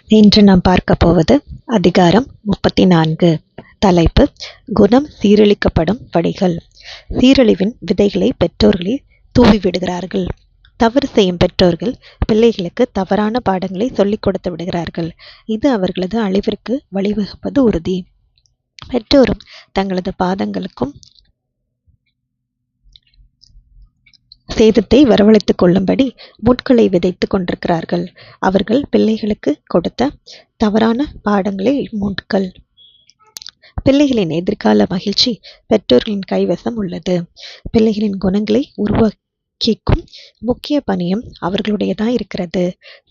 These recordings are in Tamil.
இன்று நாம் பார்க்க போவது அதிகாரம் 34. தலைப்பு: குணம் சீரழிக்கப்படும் வழிகள். சீரழிவின் விதைகளை பெற்றோர்களே தூவிவிடுகிறார்கள். தவறு செய்யும் பெற்றோர்கள் பிள்ளைகளுக்கு தவறான பாடங்களை சொல்லிக் கொடுத்து விடுகிறார்கள். இது அவர்களது அழிவிற்கு வழிவகுப்பது உறுதி. பெற்றோரும் தங்களது பாதங்களுக்கும் சேதத்தை வரவழைத்துக் கொள்ளும்படி முட்களை விதைத்துக் கொண்டிருக்கிறார்கள். அவர்கள் பிள்ளைகளுக்கு கொடுத்த தவறான பாடங்களே முட்கள். பிள்ளைகளின் எதிர்கால மகிழ்ச்சி பெற்றோர்களின் கைவசம் உள்ளது. பிள்ளைகளின் குணங்களை உருவாக்கிக்கும் முக்கிய பணியும் அவர்களுடையதான் இருக்கிறது.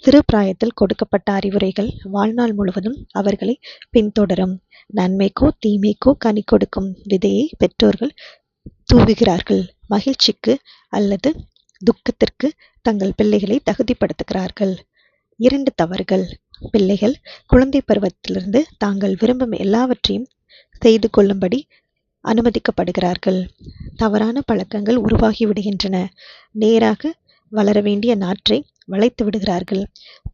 சிறு பிராயத்தில் கொடுக்கப்பட்ட அறிவுரைகள் வாழ்நாள் முழுவதும் அவர்களை பின்தொடரும். நன்மைக்கோ தீமைக்கோ கனி கொடுக்கும் விதையை பெற்றோர்கள் தூவுகிறார்கள். மகிழ்ச்சிக்கு அல்லது துக்கத்திற்கு தங்கள் பிள்ளைகளை தகுதிப்படுத்துகிறார்கள். 2 தவறுகள். பிள்ளைகள் குழந்தை பருவத்திலிருந்து தாங்கள் விரும்பும் எல்லாவற்றையும் செய்து கொள்ளும்படி அனுமதிக்கப்படுகிறார்கள். தவறான பழக்கங்கள் உருவாகி விடுகின்றன. நேராக வளர வேண்டிய நாற்றை வளைத்து விடுகிறார்கள்.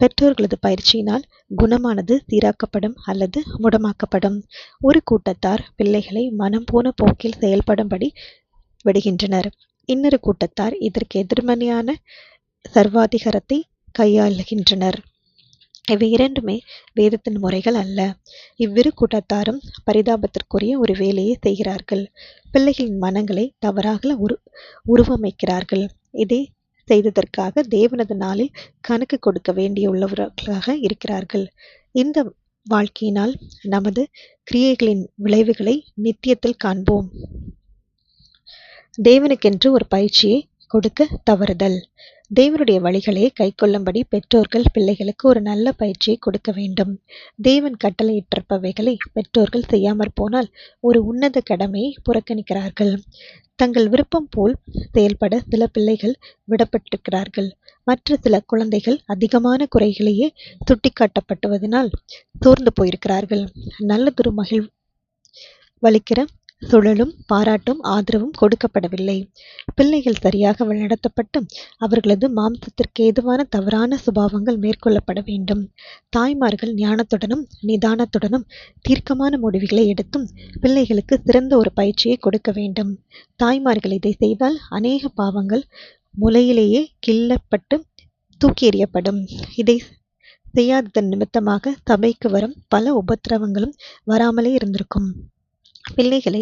பெற்றோர்களது பயிற்சியினால் குணமானது சீராக்கப்படும் அல்லது முடமாக்கப்படும். ஒரு கூட்டத்தார் பிள்ளைகளை மனம் போன போக்கில் செயல்படும்படி விடுகின்றனர். இன்னொரு கூட்டத்தார் இதற்கு எதிர்மறையான சர்வாதிகாரத்தை கையாளுகின்றனர். இவை இரண்டுமே வேதத்தின் முறைகள் அல்ல. இவ்விரு கூட்டத்தாரும் பரிதாபத்திற்குரிய ஒரு வேலையை செய்கிறார்கள். பிள்ளைகளின் மனங்களை தவறாக உருவமைக்கிறார்கள். இதை செய்ததற்காக தேவனது நாளில் கணக்கு கொடுக்க வேண்டியுள்ளவர்களாக இருக்கிறார்கள். இந்த வாழ்க்கையினால் நமது கிரியைகளின் விளைவுகளை நித்தியத்தில் காண்போம். தேவனுக்கென்று ஒரு பயிற்சியை கொடுக்க தவறுதல். தேவனுடைய வழிகளை கைக்கொள்ளும்படி பெற்றோர்கள் பிள்ளைகளுக்கு ஒரு நல்ல பயிற்சியை கொடுக்க வேண்டும். தேவன் கட்டளையிட்டிருப்பவைகளை பெற்றோர்கள் செய்யாமற் போனால் ஒரு உன்னத கடமையை புறக்கணிக்கிறார்கள். தங்கள் விருப்பம் போல் செயல்பட சில பிள்ளைகள் விடப்பட்டிருக்கிறார்கள். மற்ற சில குழந்தைகள் அதிகமான குறைகளையே சுட்டிக்காட்டப்பட்டுவதனால் சோர்ந்து போயிருக்கிறார்கள். நல்லதொரு மகிழ்வளிக்கிற சுழலும் பாராட்டும் ஆதரவும் கொடுக்கப்படவில்லை. பிள்ளைகள் சரியாக வழிநடத்தப்பட்டு அவர்களது மாம்சத்திற்கு ஏதுவான தவறான சுபாவங்கள் மேற்கொள்ளப்பட வேண்டும். தாய்மார்கள் ஞானத்துடனும் நிதானத்துடனும் தீர்க்கமான முடிவுகளை எடுத்தும் பிள்ளைகளுக்கு சிறந்த ஒரு பயிற்சியை கொடுக்க வேண்டும். தாய்மார்கள் இதை செய்தால் அநேக பாவங்கள் முளையிலேயே கிள்ளப்பட்டு தூக்கி எறியப்படும். இதை செய்யாததன் நிமித்தமாக சபைக்கு வரும் பல உபத்திரவங்களும் வராமலே இருந்திருக்கும். பிள்ளைகளை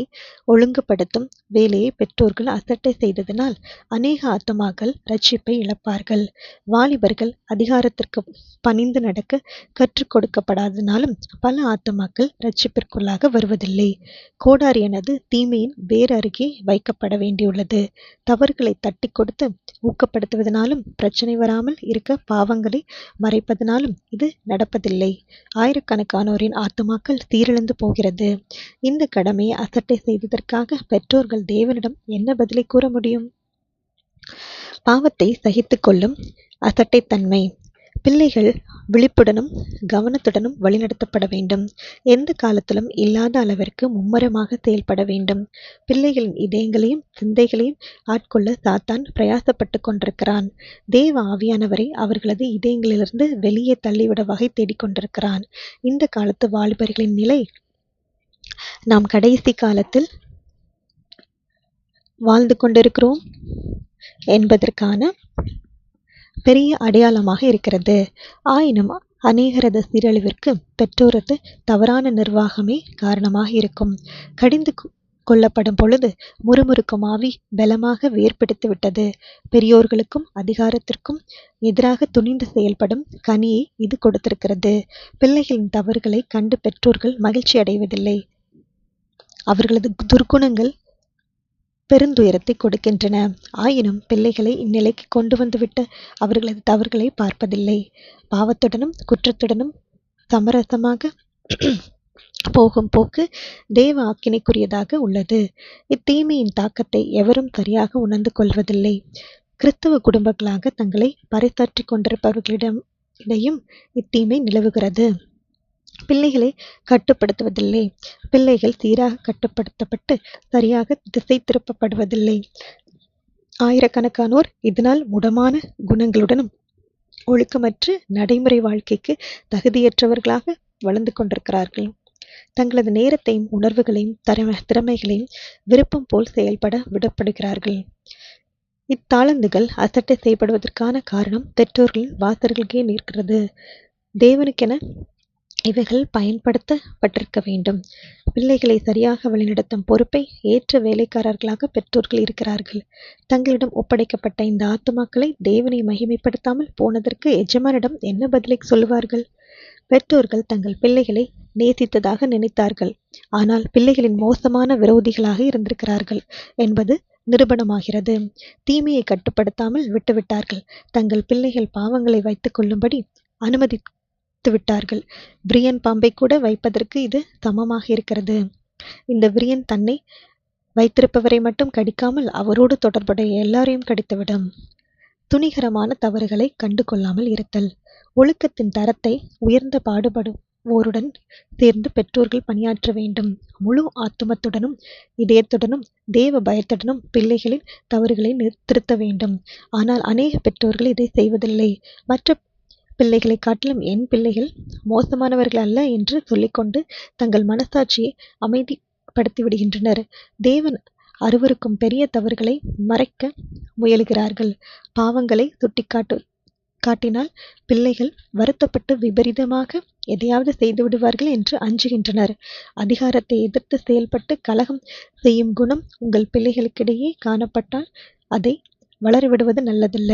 ஒழுங்குபடுத்தும் வேலையை பெற்றோர்கள் அசட்டை செய்ததினால் அநேக ஆத்துமாக்கள் ரட்சிப்பை இழப்பார்கள். வாலிபர்கள் அதிகாரத்திற்கு பணிந்து நடக்க கற்றுக் கொடுக்கப்படாததினாலும் பல ஆத்துமாக்கள் ரட்சிப்பிற்குள்ளாக வருவதில்லை. கோடாரியானது தீமையின் வேர் அருகே வைக்கப்பட வேண்டியுள்ளது. தவறுகளை தட்டி கொடுத்து ஊக்கப்படுத்துவதனாலும் பிரச்சனை வராமல் இருக்க பாவங்களை மறைப்பதனாலும் இது நடப்பதில்லை. ஆயிரக்கணக்கானோரின் ஆத்துமாக்கள் சீரழிந்து போகிறது. இந்த கடமையை அசட்டை செய்ததற்காக பெற்றோர்கள் தேவனிடம் என்ன பதிலை கூற முடியும்? பாவத்தை சகித்துக் கொள்ளும் அசட்டைத்தன்மை. பிள்ளைகள் விழிப்புடனும் கவனத்துடனும் வழிநடத்தப்பட வேண்டும். எந்த காலத்திலும் இல்லாத அளவிற்கு மும்முரமாக செயல்பட வேண்டும். பிள்ளைகளின் இதயங்களையும் சிந்தைகளையும் ஆட்கொள்ள சாத்தான் பிரயாசப்பட்டு கொண்டிருக்கிறான். தேவ ஆவியானவரை அவர்களது இதயங்களிலிருந்து வெளியே தள்ளிவிட வகை தேடிக்கொண்டிருக்கிறான். இந்த காலத்து வாலிபர்களின் நிலை நாம் கடைசி காலத்தில் வாழ்ந்து கொண்டிருக்கிறோம் என்பதற்கான பெரிய அடையாளமாக இருக்கிறது. ஆயினும் அநேகரது சீரழிவிற்கு பெற்றோரது தவறான நிர்வாகமே காரணமாக இருக்கும். கடிந்து கொள்ளப்படும் பொழுது முறுமுறுக்கும் ஆவி பலமாக வேர்பிடித்து விட்டது. பெரியோர்களுக்கும் அதிகாரத்திற்கும் எதிராக துணிந்து செயல்படும் கனியை இது கொடுத்திருக்கிறது. பிள்ளைகளின் தவறுகளை கண்டு பெற்றோர்கள் மகிழ்ச்சி அடைவதில்லை. அவர்களது துர்க்குணங்கள் பெருந்துயரத்தை கொடுக்கின்றன. ஆயினும் பிள்ளைகளை இந்நிலைக்கு கொண்டு வந்துவிட்ட அவர்களது தவறுகளை பார்ப்பதில்லை. பாவத்துடனும் குற்றத்துடனும் சமரசமாக போகும் போக்கு தேவ ஆக்கினைக்குரியதாக உள்ளது. இத்தீமையின் தாக்கத்தை எவரும் சரியாக உணர்ந்து கொள்வதில்லை. கிறிஸ்தவ குடும்பங்களாக தங்களை பறைசாற்றிக் கொண்டிருப்பவர்களிடையும் இத்தீமை நிலவுகிறது. பிள்ளைகளை கட்டுப்படுத்துவதில்லை. பிள்ளைகள் சீராக கட்டுப்படுத்தப்பட்டு சரியாக திசை திருப்பப்படுவதில்லை. ஆயிரக்கணக்கானோர் இதனால் முடமான குணங்களுடனும் ஒழுக்கமற்று நடைமுறை வாழ்க்கைக்கு தகுதியற்றவர்களாக வளர்ந்து கொண்டிருக்கிறார்கள். தங்களது நேரத்தையும் உணர்வுகளையும் திறமைகளையும் விருப்பம் போல் செயல்பட விடப்படுகிறார்கள். இத்தாளந்துகள் அசட்டை செய்யப்படுவதற்கான காரணம் பெற்றோர்களின் வாசல்களுக்கே நிற்கிறது. தேவனுக்கென இவைகள் பயன்படுத்தப்பட்டிருக்க வேண்டும். பிள்ளைகளை சரியாக வழிநடத்தும் பொறுப்பை ஏற்ற வேலைக்காரர்களாக பெற்றோர்கள் இருக்கிறார்கள். தங்களிடம் ஒப்படைக்கப்பட்ட இந்த ஆத்துமாக்களை தேவனை மகிமைப்படுத்தாமல் போனதற்கு எஜமானிடம் என்ன பதிலை சொல்லுவார்கள்? பெற்றோர்கள் தங்கள் பிள்ளைகளை நேசித்ததாக நினைத்தார்கள். ஆனால் பிள்ளைகளின் மோசமான விரோதிகளாக இருந்திருக்கிறார்கள் என்பது நிரூபணமாகிறது. தீமையை கட்டுப்படுத்தாமல் விட்டுவிட்டார்கள். தங்கள் பிள்ளைகள் பாவங்களை வைத்துக் கொள்ளும்படி அனுமதித்து விட்டார்கள். விரியன் பாம்பை கூட வைப்பதற்கு இது சமமாக இருக்கிறது. இந்த விரியன் தன்னை வைத்திருப்பவரை மட்டும் கடிக்காமல் அவரோடு தொடர்புடைய எல்லாரையும் கடித்துவிடும். துணிகரமான தவறுகளை கண்டு கொள்ளாமல் இருத்தல். ஒழுக்கத்தின் தரத்தை உயர்ந்த பாடுபடுவோருடன் சேர்ந்து பெற்றோர்கள் பணியாற்ற வேண்டும். முழு ஆத்துமத்துடனும் இதயத்துடனும் தேவ பயத்துடனும் பிள்ளைகளின் தவறுகளை திருத்த வேண்டும். ஆனால் அநேக பெற்றோர்கள் இதை செய்வதில்லை. மற்ற பிள்ளைகளை காட்டிலும் என் பிள்ளைகள் மோசமானவர்கள் அல்ல என்று சொல்லிக்கொண்டு தங்கள் மனசாட்சியை அமைதிப்படுத்தி விடுகின்றனர். தேவன் அருவருக்கும் பெரிய தவறுகளை மறைக்க முயலுகிறார்கள். பாவங்களை காட்டினால் பிள்ளைகள் வருத்தப்பட்டு விபரீதமாக எதையாவது செய்து விடுவார்கள் என்று அஞ்சுகின்றனர். அதிகாரத்தை எதிர்த்து செயல்பட்டு கலகம் செய்யும் குணம் உங்கள் பிள்ளைகளுக்கிடையே காணப்பட்டால் அதை வளரவிடுவது நல்லதல்ல.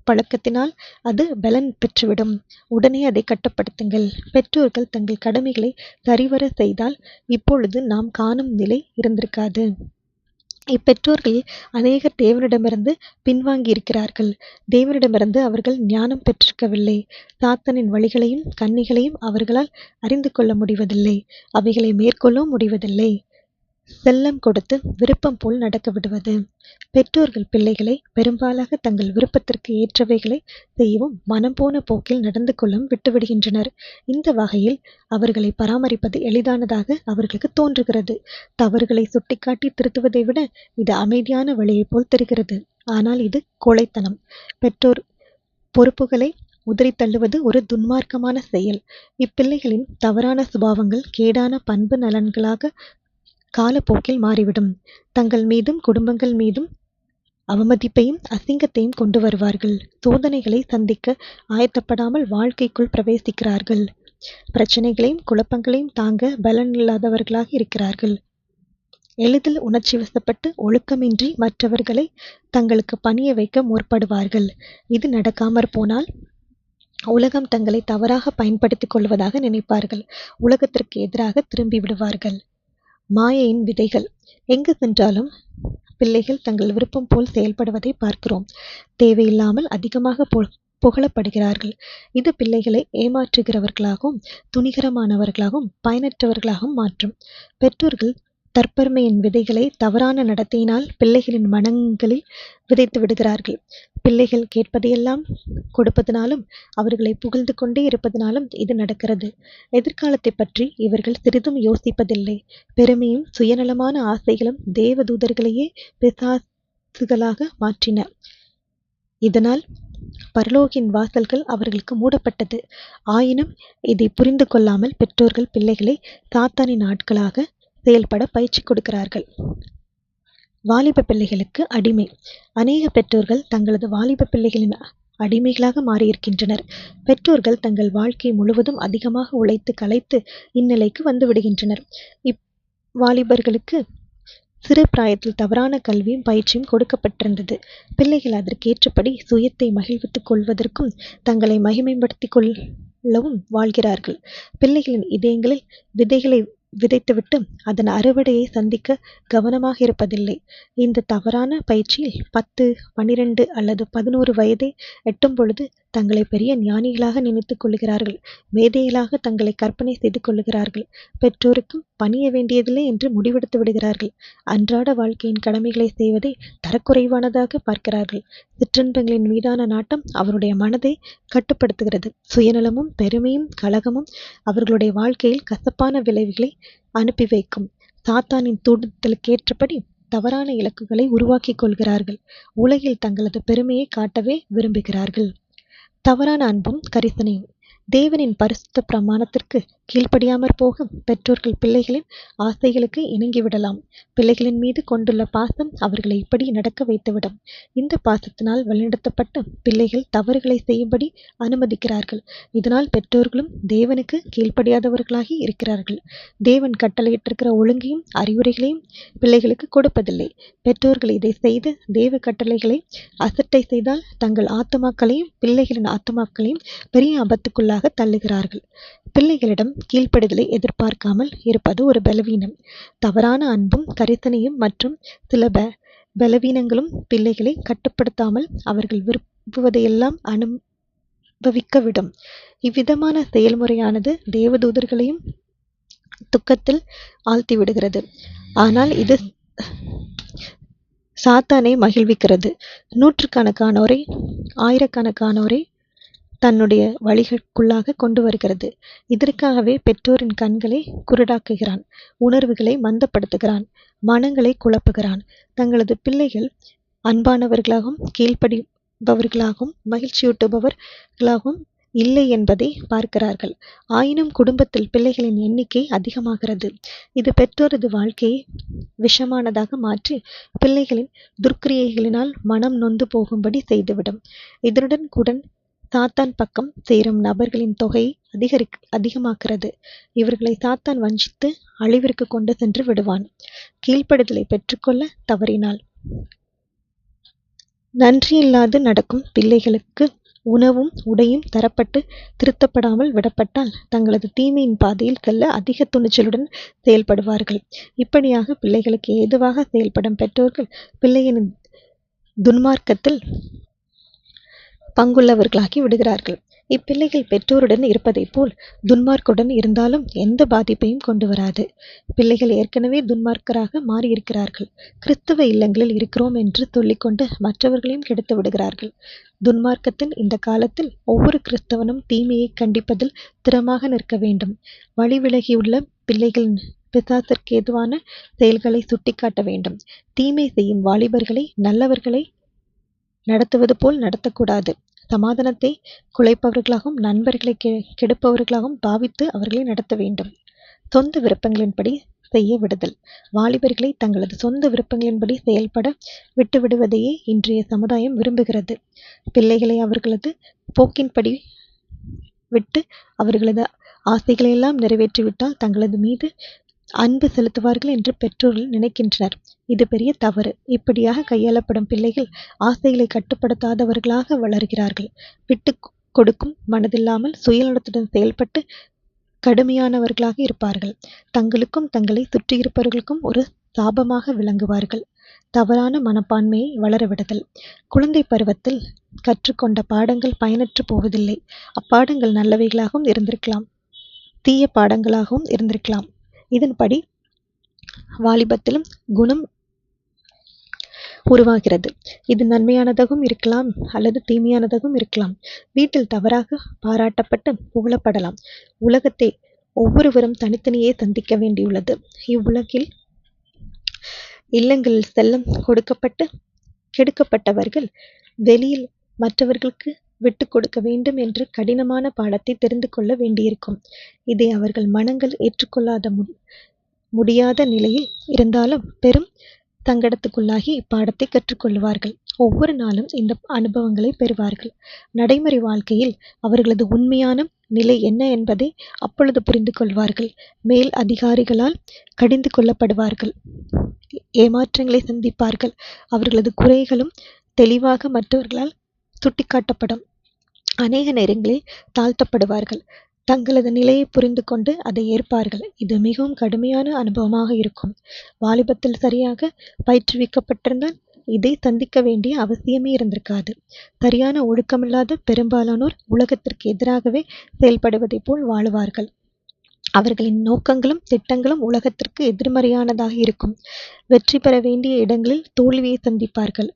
பழக்கத்தினால் அது பலன் பெற்றுவிடும். உடனே அதை கட்டுப்படுத்துங்கள். பெற்றோர்கள் தங்கள் கடமைகளை சரிவர செய்தால் இப்பொழுது நாம் காணும் நிலை இருந்திருக்காது. இப்பெற்றோர்களில் அநேகர் தேவனிடமிருந்து பின்வாங்கி இருக்கிறார்கள். தேவனிடமிருந்து அவர்கள் ஞானம் பெற்றிருக்கவில்லை. சாத்தானின் வழிகளையும் கண்ணிகளையும் அவர்களால் அறிந்து கொள்ள முடிவதில்லை. அவைகளை மேற்கொள்ளவும் முடிவதில்லை. செல்லம் கொடுத்து விருப்பம் போல் நடக்க விடுவது. பெற்றோர்கள் பிள்ளைகளை பெரும்பாலாக தங்கள் விருப்பத்திற்கு ஏற்றவைகளை செய்யவும் மனம் போன போக்கில் நடந்து கொள்ளவும் விட்டுவிடுகின்றனர். இந்த வகையில் அவர்களை பராமரிப்பது எளிதானதாக அவர்களுக்கு தோன்றுகிறது. தவறுகளை சுட்டிக்காட்டி திருத்துவதை விட இது அமைதியான வழியை போல் தெரிகிறது. ஆனால் இது கோழைத்தனம். பெற்றோர் பொறுப்புகளை உதறி தள்ளுவது ஒரு துன்மார்க்கமான செயல். இப்பிள்ளைகளின் தவறான சுபாவங்கள் கேடான பண்பு நலன்களாக காலப்போக்கில் மாறிவிடும். தங்கள் மீதும் குடும்பங்கள் மீதும் அவமதிப்பையும் அசிங்கத்தையும் கொண்டு வருவார்கள். சோதனைகளை சந்திக்க ஆயத்தப்படாமல் வாழ்க்கைக்குள் பிரவேசிக்கிறார்கள். பிரச்சனைகளையும் குழப்பங்களையும் தாங்க பலனில்லாதவர்களாக இருக்கிறார்கள். எளிதில் உணர்ச்சி வசப்பட்டு ஒழுக்கமின்றி மற்றவர்களை தங்களுக்கு பணிய வைக்க முற்படுவார்கள். இது நடக்காமற் போனால் உலகம் தங்களை தவறாக பயன்படுத்திக் கொள்வதாக நினைப்பார்கள். உலகத்திற்கு எதிராக திரும்பி விடுவார்கள். மாயையின் விதைகள். எங்கு சென்றாலும் பிள்ளைகள் தங்கள் விருப்பம் போல் செயல்படுவதை பார்க்கிறோம். தேவையில்லாமல் அதிகமாக புகழப்படுகிறார்கள். இது பிள்ளைகளை ஏமாற்றுகிறவர்களாகவும் துணிகரமானவர்களாகவும் பயனற்றவர்களாகவும் மாற்றும். பெற்றோர்கள் தற்பெருமையின் விதைகளை தவறான நடத்தையினால் பிள்ளைகளின் மனங்களில் விதைத்து விடுகிறார்கள். பிள்ளைகள் கேட்பதையெல்லாம் கொடுப்பதனாலும் அவர்களை புகழ்ந்து கொண்டே இருப்பதனாலும் இது நடக்கிறது. எதிர்காலத்தை பற்றி இவர்கள் சிறிதும் யோசிப்பதில்லை. பெருமையும் சுயநலமான ஆசைகளும் தேவதூதர்களையே பிசாசுகளாக மாற்றின. இதனால் பரலோகின் வாசல்கள் அவர்களுக்கு மூடப்பட்டது. ஆயினும் இதை புரிந்து கொள்ளாமல் பெற்றோர்கள் பிள்ளைகளை சாத்தானின் ஆட்களாக செயல்பட பயிற்சி கொடுக்கிறார்கள். வாலிப பிள்ளைகளுக்கு அடிமை. அநேக பெற்றோர்கள் தங்களது வாலிப பிள்ளைகளின் அடிமைகளாக மாறியிருக்கின்றனர். பெற்றோர்கள் தங்கள் வாழ்க்கை முழுவதும் அதிகமாக உழைத்து களைத்து இந்நிலைக்கு வந்து விடுகின்றனர். இவ்வாலிபர்களுக்கு சிறு பிராயத்தில் தவறான கல்வியும் பயிற்சியும் கொடுக்கப்பட்டிருந்தது. பிள்ளைகள் அதற்கேற்றபடி சுயத்தை மகிழ்வித்துக் கொள்வதற்கும் தங்களை மகிமைப்படுத்திக் கொள்ளவும் வாழ்கிறார்கள். பிள்ளைகளின் இதயங்களில் விதைகளை விதைத்துவிட்டு அதன் அறுவடையை சந்திக்க கவனமாக இருப்பதில்லை. இந்த தவறான பயிற்சியில் 10, 12 அல்லது 11 வயதை எட்டும் பொழுது தங்களை பெரிய ஞானிகளாக நினைத்துக் கொள்ளுகிறார்கள். மேதைகளாக தங்களை கற்பனை செய்து கொள்ளுகிறார்கள். பெற்றோருக்கும் பணிய வேண்டியதில்லை என்று முடிவெடுத்து விடுகிறார்கள். அன்றாட வாழ்க்கையின் கடமைகளை செய்வதை தரக்குறைவானதாக பார்க்கிறார்கள். சிற்றின்பங்களின் மீதான நாட்டம் அவருடைய மனதை கட்டுப்படுத்துகிறது. சுயநலமும் பெருமையும் கலகமும் அவர்களுடைய வாழ்க்கையில் கசப்பான விளைவுகளை அனுப்பி வைக்கும். சாத்தானின் தூண்டுதலுக்கேற்றபடி தவறான இலக்குகளை உருவாக்கிக் கொள்கிறார்கள். உலகில் தங்களது பெருமையை காட்டவே விரும்புகிறார்கள். தவறான அன்பும் கரிசனையும். தேவனின் பரிசுத்த பிரமாணத்திற்கு கீழ்ப்படியாமற் போக பெற்றோர்கள் பிள்ளைகளின் ஆசைகளுக்கு இணங்கிவிடலாம். பிள்ளைகளின் மீது கொண்டுள்ள பாசம் அவர்களை இப்படி நடக்க வைத்துவிடும். இந்த பாசத்தினால் வழிநடத்தப்பட்ட பிள்ளைகள் தவறுகளை செய்யும்படி அனுமதிக்கிறார்கள். இதனால் பெற்றோர்களும் தேவனுக்கு கீழ்ப்படியாதவர்களாகி இருக்கிறார்கள். தேவன் கட்டளையிட்டிருக்கிற ஒழுங்கையும் அறிவுரைகளையும் பிள்ளைகளுக்கு கொடுப்பதில்லை. பெற்றோர்கள் இதை செய்து தேவ கட்டளைகளை அசட்டை செய்தால் தங்கள் ஆத்துமாக்களையும் பிள்ளைகளின் ஆத்துமாக்களையும் பெரிய ஆபத்துக்குள்ளாக தள்ளுகிறார்கள். பிள்ளைகளிடம் கீழ்ப்படிதலை எதிர்பார்க்காமல் இருப்பது ஒரு பலவீனம். தவறான அன்பும் கரிசனையும் மற்றும் சில பலவீனங்களும் பிள்ளைகளை கட்டுப்படுத்தாமல் அவர்கள் விரும்புவதையெல்லாம் அனுபவிக்க விடும். இவ்விதமான செயல்முறையானது தேவதூதர்களையும் துக்கத்தில் ஆழ்த்திவிடுகிறது. ஆனால் இது சாத்தானை மகிழ்விக்கிறது. நூற்றுக்கணக்கானோரை ஆயிரக்கணக்கானோரை தன்னுடைய வழிகளுக்குள்ளாக கொண்டு வருகிறது. இதற்காகவே பெற்றோரின் கண்களை குருடாக்குகிறான், உணர்வுகளை மந்தப்படுத்துகிறான், மனங்களை குழப்புகிறான். தங்களது பிள்ளைகள் அன்பானவர்களாகவும் கீழ்ப்படிபவர்களாகவும் மகிழ்ச்சியூட்டுபவர்களாகவும் இல்லை என்பதை பார்க்கிறார்கள். ஆயினும் குடும்பத்தில் பிள்ளைகளின் எண்ணிக்கை அதிகமாகிறது. இது பெற்றோரது வாழ்க்கையை விஷமானதாக மாற்றி பிள்ளைகளின் துர்க்கிரியைகளினால் மனம் நொந்து போகும்படி செய்துவிடும். இதனுடன் கூட சாத்தான் பக்கம் சேரும் நபர்களின் தொகையை அதிகமாக்கிறது. இவர்களை சாத்தான் வஞ்சித்து அழிவிற்கு கொண்டு சென்று விடுவான். கீழ்ப்படிதலை பெற்றுக்கொள்ள தவறினால். நன்றியில்லாது நடக்கும் பிள்ளைகளுக்கு உணவும் உடையும் தரப்பட்டு திருத்தப்படாமல் விடப்பட்டால் தங்களது தீமையின் பாதையில் செல்ல அதிக துணிச்சலுடன் செயல்படுவார்கள். இப்படியாக பிள்ளைகளுக்கு ஏதுவாக செயல்படும் பெற்றோர்கள் பிள்ளையின் துன்மார்க்கத்தில் பங்குள்ளவர்களாகி விடுகிறார்கள். இப்பிள்ளைகள் பெற்றோருடன் இருப்பதைப் போல் துன்மார்க்குடன் இருந்தாலும் எந்த பாதிப்பையும் கொண்டு வராது. பிள்ளைகள் ஏற்கனவே துன்மார்க்கராக மாறியிருக்கிறார்கள். கிறிஸ்தவ இல்லங்களில் இருக்கிறோம் என்று சொல்லிக்கொண்டு மற்றவர்களையும் கெடுத்து விடுகிறார்கள். துன்மார்க்கத்தின் இந்த காலத்தில் ஒவ்வொரு கிறிஸ்தவனும் தீமையை கண்டிப்பதில் திறமாக நிற்க வேண்டும். வழி விலகியுள்ள பிள்ளைகளின் பிசாசிற்கு ஏதுவான செயல்களை சுட்டிக்காட்ட வேண்டும். தீமை செய்யும் வாலிபர்களை நல்லவர்களை நடத்துவது போல் நடத்தக்கூடாது. சமாதானத்தை குலைப்பவர்களாகவும் நண்பர்களை கெடுப்பவர்களாகவும் பாவித்து அவர்களை நடத்த வேண்டும். சொந்த விருப்பங்களின்படி செய்ய விடுதல். வாலிபர்களை தங்களது சொந்த விருப்பங்களின்படி செயல்பட விட்டுவிடுவதையே இன்றைய சமுதாயம் விரும்புகிறது. பிள்ளைகளை அவர்களது போக்கின்படி விட்டு அவர்களது ஆசைகளையெல்லாம் நிறைவேற்றிவிட்டால் தங்களது மீது அன்பு செலுத்துவார்கள் என்று பெற்றோர்கள் நினைக்கின்றனர். இது பெரிய தவறு. இப்படியாக கையாளப்படும் பிள்ளைகள் ஆசைகளை கட்டுப்படுத்தாதவர்களாக வளர்கிறார்கள். விட்டு கொடுக்கும் மனதில்லாமல் சுயநலத்துடன் செயல்பட்டு கடுமையானவர்களாக இருப்பார்கள். தங்களுக்கும் தங்களை சுற்றியிருப்பவர்களுக்கும் ஒரு சாபமாக விளங்குவார்கள். தவறான மனப்பான்மையை வளரவிடுதல். குழந்தை பருவத்தில் கற்றுக்கொண்ட பாடங்கள் பயனற்று போவதில்லை. அப்பாடங்கள் நல்லவைகளாகவும் இருந்திருக்கலாம், தீய பாடங்களாகவும் இருந்திருக்கலாம். இதன்படி வாலிபத்திலும் குணம் உருவாகிறது. இது நன்மையானதாகவும் இருக்கலாம் அல்லது தீமையானதாகவும் இருக்கலாம். வீட்டில் தவறாக பாராட்டப்பட்டு புகழப்படலாம். உலகத்தை ஒவ்வொருவரும் தனித்தனியே சந்திக்க வேண்டியுள்ளது. இவ்வுலகில் இல்லங்களில் செல்லம் கொடுக்கப்பட்டு கெடுக்கப்பட்டவர்கள் வெளியில் மற்றவர்களுக்கு விட்டு கொடுக்க வேண்டும் என்று கடினமான பாடத்தை தெரிந்து கொள்ள வேண்டியிருக்கும். இதை அவர்கள் மனங்கள் ஏற்றுக்கொள்ளாத முடியாத நிலையில் இருந்தாலும் பெரும் சங்கடத்துக்குள்ளாகி இப்பாடத்தை கற்றுக்கொள்வார்கள். ஒவ்வொரு நாளும் இந்த அனுபவங்களை பெறுவார்கள். நடைமுறை வாழ்க்கையில் அவர்களது உண்மையான நிலை என்ன என்பதை அப்பொழுது புரிந்து கொள்வார்கள். மேல் அதிகாரிகளால் கடிந்து கொள்ளப்படுவார்கள். ஏமாற்றங்களை சந்திப்பார்கள். அவர்களது குறைகளும் தெளிவாக மற்றவர்களால் சுட்டிக்காட்டப்படும். அநேக நேரங்களில் தாழ்த்தப்படுவார்கள். தங்களது நிலையை புரிந்து கொண்டு அதை ஏற்பார்கள். இது மிகவும் கடுமையான அனுபவமாக இருக்கும். வாலிபத்தில் சரியாக பயிற்றுவிக்கப்பட்டிருந்தால் இதை சந்திக்க வேண்டிய அவசியமே இருந்திருக்காது. சரியான ஒழுக்கமில்லாத பெரும்பாலானோர் உலகத்திற்கு எதிராகவே செயல்படுவதைப் போல் வாழுவார்கள். அவர்களின் நோக்கங்களும் திட்டங்களும் உலகத்திற்கு எதிர்மறையானதாக இருக்கும். வெற்றி பெற வேண்டிய இடங்களில் தோல்வியை சந்திப்பார்கள்.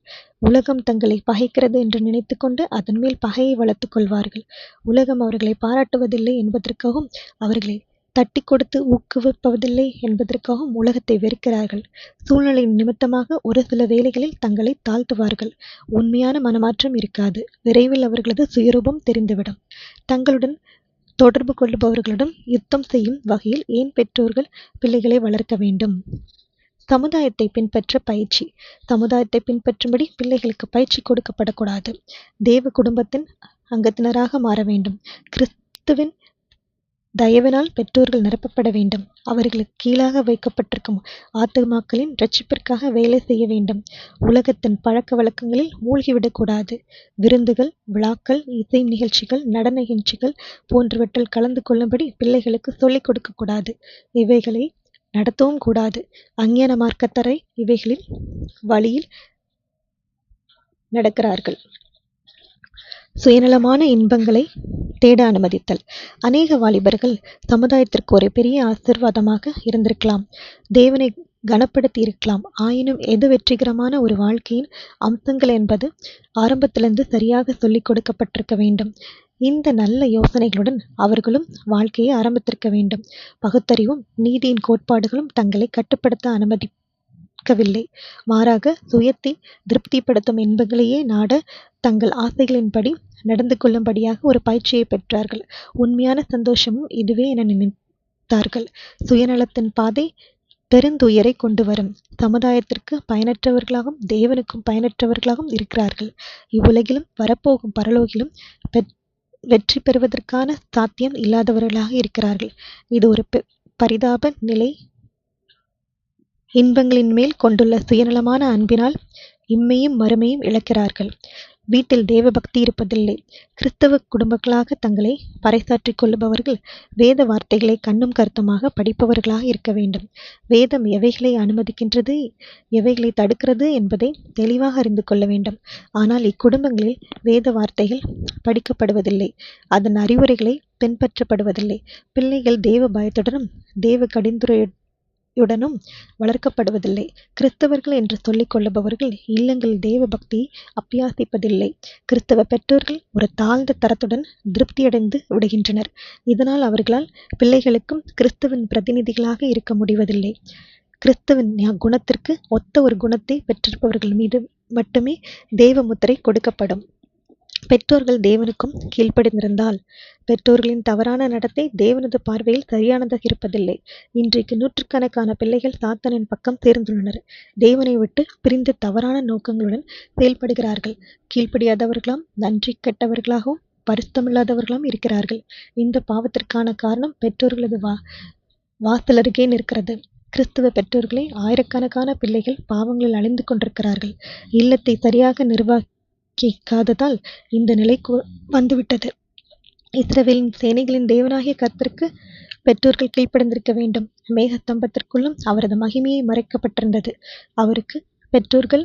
உலகம் தங்களை பகைக்கிறது என்று நினைத்து கொண்டு அதன் மேல் பகையை வளர்த்துக் கொள்வார்கள். உலகம் அவர்களை பாராட்டுவதில்லை என்பதற்காகவும் அவர்களை தட்டி கொடுத்து ஊக்குவிப்பதில்லை என்பதற்காகவும் உலகத்தை வெறுக்கிறார்கள். சூழ்நிலையின் நிமித்தமாக ஒரு சில வேளைகளில் தங்களை தாழ்த்துவார்கள். உண்மையான மனமாற்றம் இருக்காது. விரைவில் அவர்களது சுயரூபம் தெரிந்துவிடும். தங்களுடன் தொடர்பு கொள்ளுபவர்களுடன் யுத்தம் செய்யும் வகையில் ஏன் பெற்றோர்கள் பிள்ளைகளை வளர்க்க வேண்டும்? சமுதாயத்தை பின்பற்ற பயிற்சி. சமுதாயத்தை பின்பற்றும்படி பிள்ளைகளுக்கு பயிற்சி கொடுக்கப்படக்கூடாது. தேவ குடும்பத்தின் அங்கத்தினராக மாற வேண்டும். கிறிஸ்துவின் தயவினால் பெற்றோர்கள் நிரப்பப்பட வேண்டும். அவர்களுக்கு கீழாக வைக்கப்பட்டிருக்கும் ஆத்துமாக்களின் இரட்சிப்பிற்காக வேலை செய்ய வேண்டும். உலகத்தின் பழக்க வழக்கங்களில் மூழ்கிவிடக்கூடாது. விருந்துகள், விழாக்கள், இசை நிகழ்ச்சிகள், நடன நிகழ்ச்சிகள் போன்றவற்றில் கலந்து கொள்ளும்படி பிள்ளைகளுக்கு சொல்லிக் கொடுக்கக்கூடாது. இவைகளை நடத்தவும் கூடாது. அஞ்ஞான மார்க்கத்தரை இவைகளில் வழியில் நடக்கிறார்கள். சுயநலமான இன்பங்களை தேட அனுமதித்தல். அநேக வாலிபர்கள் சமுதாயத்திற்கு ஒரு பெரிய ஆசீர்வாதமாக இருந்திருக்கலாம். தேவனை கனப்படுத்தி இருக்கலாம். ஆயினும் எது வெற்றிகரமான ஒரு வாழ்க்கையின் அம்சங்கள் என்பது ஆரம்பத்திலிருந்து சரியாக சொல்லிக் கொடுக்கப்பட்டிருக்க வேண்டும். இந்த நல்ல யோசனைகளுடன் அவர்களும் வாழ்க்கையை ஆரம்பித்திருக்க வேண்டும். பகுத்தறிவும் நீதியின் கோட்பாடுகளும் தங்களை கட்டுப்படுத்த அனுமதிக்கவில்லை. மாறாக சுயத்தை திருப்திப்படுத்தும் இன்பங்களையே நாட தங்கள் ஆசைகளின்படி நடந்து கொள்ளும்படியாக ஒரு பயிற்சியை பெற்றார்கள். உண்மையான சந்தோஷமும் இதுவே என நினைத்தார்கள். சுயநலத்தின் பாதை பெருந்துயரை கொண்டு வரும். சமுதாயத்திற்கு பயனற்றவர்களாகவும் தேவனுக்கும் பயனற்றவர்களாகவும் இருக்கிறார்கள். இவ்வுலகிலும் வரப்போகும் பரலோகிலும் வெற்றி பெறுவதற்கான சாத்தியம் இல்லாதவர்களாக இருக்கிறார்கள். இது ஒரு பரிதாப நிலை. இன்பங்களின் மேல் கொண்டுள்ள சுயநலமான அன்பினால் இம்மையும் மறுமையும் இழக்கிறார்கள். வீட்டில் தேவ பக்தி இருப்பதில்லை. கிறிஸ்தவ குடும்பங்களாக தங்களை பறைசாற்றிக் கொள்ளுபவர்கள் வேத வார்த்தைகளை கண்ணும் கருத்துமாக படிப்பவர்களாக இருக்க வேண்டும். வேதம் எவைகளை அனுமதிக்கின்றது, எவைகளை தடுக்கிறது என்பதை தெளிவாக அறிந்து கொள்ள வேண்டும். ஆனால் இக்குடும்பங்களில் வேத வார்த்தைகள் படிக்கப்படுவதில்லை. அதன் அறிவுரைகளை பின்பற்றப்படுவதில்லை. பிள்ளைகள் தேவ பயத்துடனும் தேவ கடிந்துரையுடனும் வளர்க்கப்படுவதில்லை. கிறிஸ்தவர்கள் என்று சொல்லிக் கொள்ளுபவர்கள் இல்லங்களில் தேவ பக்தியை அபியாசிப்பதில்லை. கிறிஸ்தவ பெற்றோர்கள் ஒரு தாழ்ந்த தரத்துடன் திருப்தியடைந்து விடுகின்றனர். இதனால் அவர்களால் பிள்ளைகளுக்கும் கிறிஸ்துவின் பிரதிநிதிகளாக இருக்க முடிவதில்லை. கிறிஸ்துவின் குணத்திற்கு ஒத்த ஒரு குணத்தை பெற்றிருப்பவர்கள் மீது மட்டுமே தேவ முத்திரை கொடுக்கப்படும். பெற்றோர்கள் தேவனுக்கும் கீழ்ப்படிந்திருந்தால் பெற்றோர்களின் தவறான நடத்தை தேவனது பார்வையில் சரியானதாக இருப்பதில்லை. இன்றைக்கு நூற்றுக்கணக்கான பிள்ளைகள் சாத்தானின் பக்கம் சேர்ந்துள்ளனர். தேவனை விட்டு பிரிந்து தவறான நோக்கங்களுடன் செயல்படுகிறார்கள். கீழ்ப்படியாதவர்களாம், நன்றி கெட்டவர்களாகவும் பரிசுத்தமில்லாதவர்களாம் இருக்கிறார்கள். இந்த பாவத்திற்கான காரணம் பெற்றோர்களது வாசலருகே நிற்கிறது. கிறிஸ்துவ பெற்றோர்களை ஆயிரக்கணக்கான பிள்ளைகள் பாவங்களில் அழிந்து கொண்டிருக்கிறார்கள். இல்லத்தை சரியாக நிர்வகிக்காததால் இந்த நிலை வந்துவிட்டது. இஸ்ரவேலின் சேனைகளின் தேவனாகிய கர்த்தருக்கு பெற்றோர்கள் கீழ்ப்படிந்திருக்க வேண்டும். மேகஸ்தம்பத்திற்குள்ளும் அவரது மகிமையை மறைக்கப்பட்டிருந்தது. அவருக்கு பெற்றோர்கள்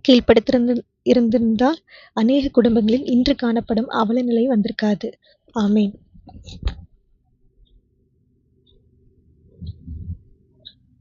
கீழ்ப்படிந்திருந்தால் அநேக குடும்பங்களில் இன்று காணப்படும் அவல நிலை வந்திருக்காது. ஆமேன்.